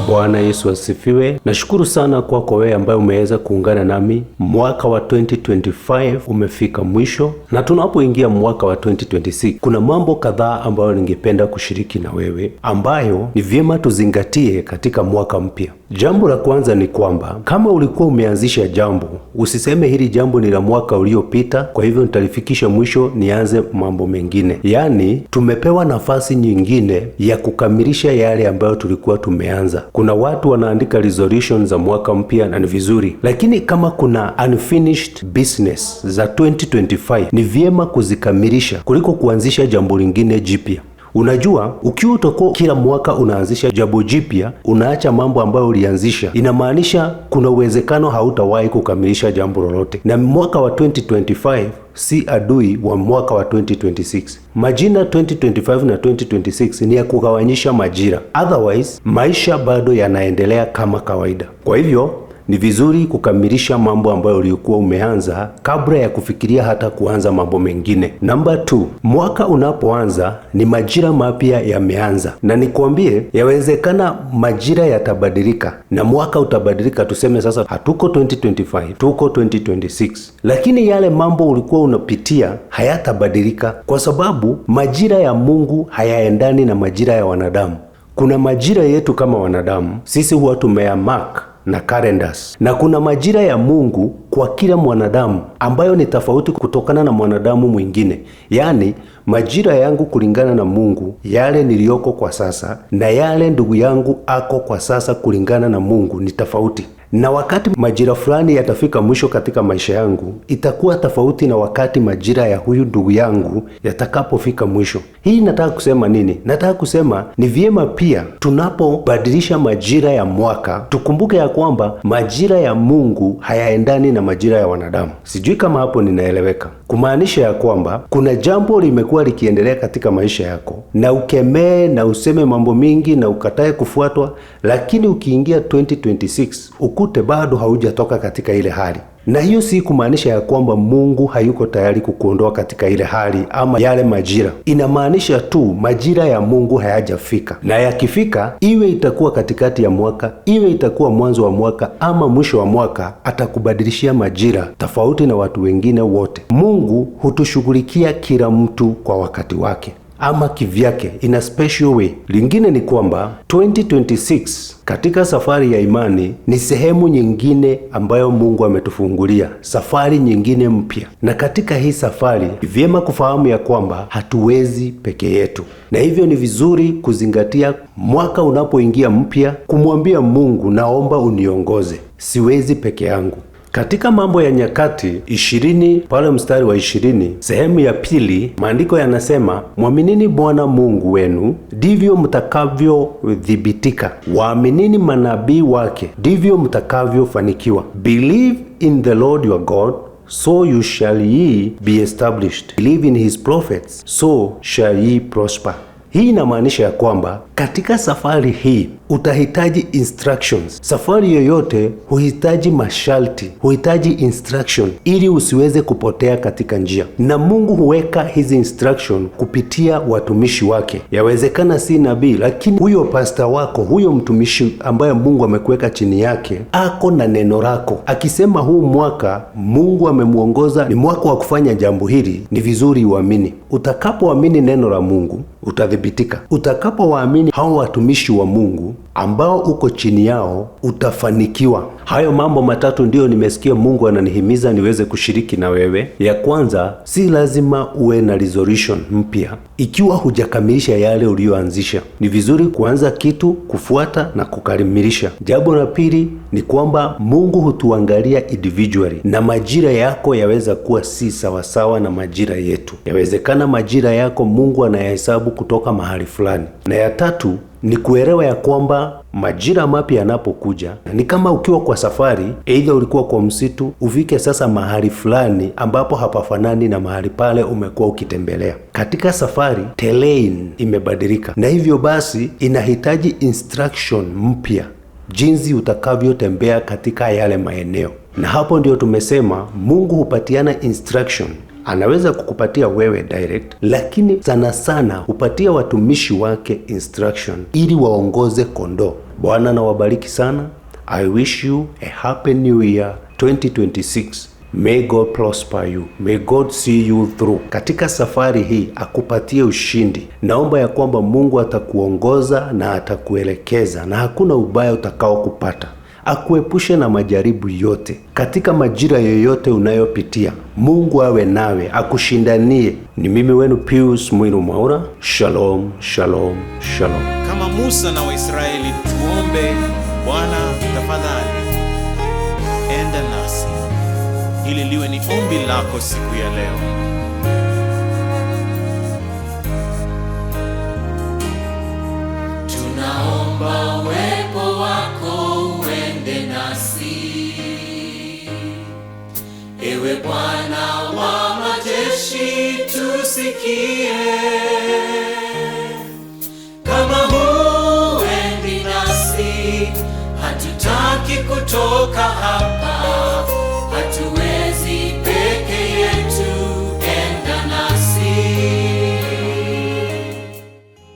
Bwana Yesu asifiwe. Nashukuru sana kwako wewe ambaye umeweza kuungana nami. Mwaka wa 2025 umefika mwisho na tunapoingia mwaka wa 2026 kuna mambo kadhaa ambayo ningependa kushiriki na wewe ambayo ni vyema tuzingatie katika mwaka mpya. Jambo la kwanza ni kwamba kama ulikuwa umeanzisha jambo, usiseme hili jambo ni la mwaka uliopita, kwa hivyo nitalifikisha mwisho nianze mambo mengine. Yaani tumepewa nafasi nyingine ya kukamilisha yale ambayo tulikuwa tumeanza. Kuna watu wanaandika resolutions za mwaka mpya na ni vizuri, lakini kama kuna unfinished business za 2025 ni vyema kuzikamilisha kuliko kuanzisha jambo lingine jipya. Unajua, ukiwa utakuwa kila mwaka unaanzisha jambo jipya, unaacha mambo ambayo ulianzisha, inamaanisha kuna uwezekano hautawahi kukamilisha jambo lolote. Na mwaka wa 2025 si adui wa mwaka wa 2026. Majina 2025 na 2026 ni ya kugawanyisha majira. Otherwise, maisha bado yanaendelea kama kawaida. Kwa hivyo, ni vizuri kukamilisha mambo ambayo ulikuwa umeanza kabla ya kufikiria hata kuanza mambo mengine. Number 2, mwaka unapoanza ni majira mapya yameanza. Na nikwambie, yawezekana majira yatabadilika na mwaka utabadilika. Tuseme sasa hatuko 2025, tuko 2026. Lakini yale mambo ulikuwa unapitia hayatabadilika kwa sababu majira ya Mungu hayaendani na majira ya wanadamu. Kuna majira yetu kama wanadamu, sisi huwa tumeyamark na calendars, na kuna majira ya Mungu kwa kila mwanadamu ambayo ni tofauti kutokana na mwanadamu mwingine. Yaani majira yangu kulingana na Mungu, yale niliyoko kwa sasa, na yale ndugu yangu ako kwa sasa kulingana na Mungu ni tofauti. Na wakati majira fulani yatafika mwisho katika maisha yangu, itakuwa tofauti na wakati majira ya huyu ndugu yangu yatakapofika mwisho. Hii nataka kusema nini? Nataka kusema ni vyema pia tunapobadilisha majira ya mwaka, tukumbuke ya kwamba majira ya Mungu hayaendani na majira ya wanadamu. Sijui kama hapo ninaeleweka. Kumaanisha ya kwamba kuna jambo limekuwa likiendelea katika maisha yako na ukemee na useme mambo mingi na ukatae kufuatwa, lakini ukiingia 2026 ukute bado haujatoka katika ile hali. Na hiyo si kumaanisha ya kwamba Mungu hayuko tayari kukuondoa katika ile hali ama yale majira. Inamaanisha tu majira ya Mungu hayajafika. Na yakifika, iwe itakuwa katikati ya mwaka, iwe itakuwa mwanzo wa mwaka ama mwisho wa mwaka, atakubadilishia majira tofauti na watu wengine wote. Mungu hutushughulikia kila mtu kwa wakati wake ama kivyake, in a special way. Lingine ni kwamba 2026 katika safari ya imani ni sehemu nyingine ambayo Mungu ametufungulia, safari nyingine mpya. Na katika hii safari ni vyema kufahamu ya kwamba hatuwezi peke yetu, na hivyo ni vizuri kuzingatia mwaka unapoingia mpya, kumwambia Mungu, naomba uniongoze, siwezi peke yangu. Katika Mambo ya Nyakati 20 pale mstari wa 20 sehemu ya pili, maandiko yanasema, mwaminini Bwana Mungu wenu, ndivyo mtakavyothibitika. Waaminini manabii wake, ndivyo mtakavyofanikiwa. Believe in the Lord your God, so you shall ye be established. Believe in his prophets, so shall ye prosper. Hii inamaanisha ya kwamba katika safari hii utahitaji instructions. Safari yoyote huhitaji masharti, huhitaji instruction ili usiweze kupotea katika njia. Na Mungu huweka hizi instruction kupitia watumishi wake. Yawezekana si nabii, lakini huyo pastor wako, huyo mtumishi ambaye Mungu amekuweka chini yake, ako na neno lako. Akisema huu mwaka Mungu amemuongoza ni mwaka wa kufanya jambo hili, ni vizuri uamini. Utakapoamini neno la Mungu utathibitika. Utakapowaamini hao watumishi wa Mungu ambao uko chini yao, utafanikiwa. Hayo mambo matatu ndiyo nimesikia Mungu ananihimiza niweze kushiriki na wewe. Ya kwanza, si lazima uwe na resolution mpya ikiwa hujakamilisha yale uliyoanzisha. Ni vizuri kuanza kitu, kufuata na kukamilisha. Jambo la pili ni kwamba Mungu hutuangalia individually, na majira yako yaweza kuwa si sawasawa na majira yetu. Yawezekana majira yako Mungu anayahesabu kutoka mahali fulani. Na ya tatu ni kuelewa ya kwamba majira mapya yanapokuja ni kama ukiwa kwa safari, aidha ulikuwa kwa msitu, ufike sasa mahali fulani ambapo hapafanani na mahali pale umekuwa ukitembelea. Katika safari terrain imebadilika, na hivyo basi inahitaji instruction mpya jinsi utakavyotembea katika yale maeneo. Na hapo ndio tumesema Mungu hupatiana instruction Anaweza kukupatia wewe direct, lakini sana sana hupatia watumishi wake instruction ili waongoze kondoo. Bwana na wabariki sana. I wish you a happy new year 2026. May God prosper you. May God see you through. Katika safari hii akupatie ushindi. Naomba ya kwamba Mungu atakuongoza na atakuelekeza na hakuna ubaya utakao kupata. Akuepushe na majaribu yote. Katika majira yoyote unayopitia, Mungu awe nawe, akushindanie. Ni mimi wenu Pius Mwiru Mwaura. Shalom, shalom, shalom. Kama Musa na Waisraeli, tuombe: Bwana tafadhali enda nasi. Hili liwe ni ombi lako siku ya leo. Tunaomba uwepo wako uende nasi, ewe Bwana wa majeshi, tusikie. Kama huendi nasi, hatutaki kutoka hapa, hatuwezi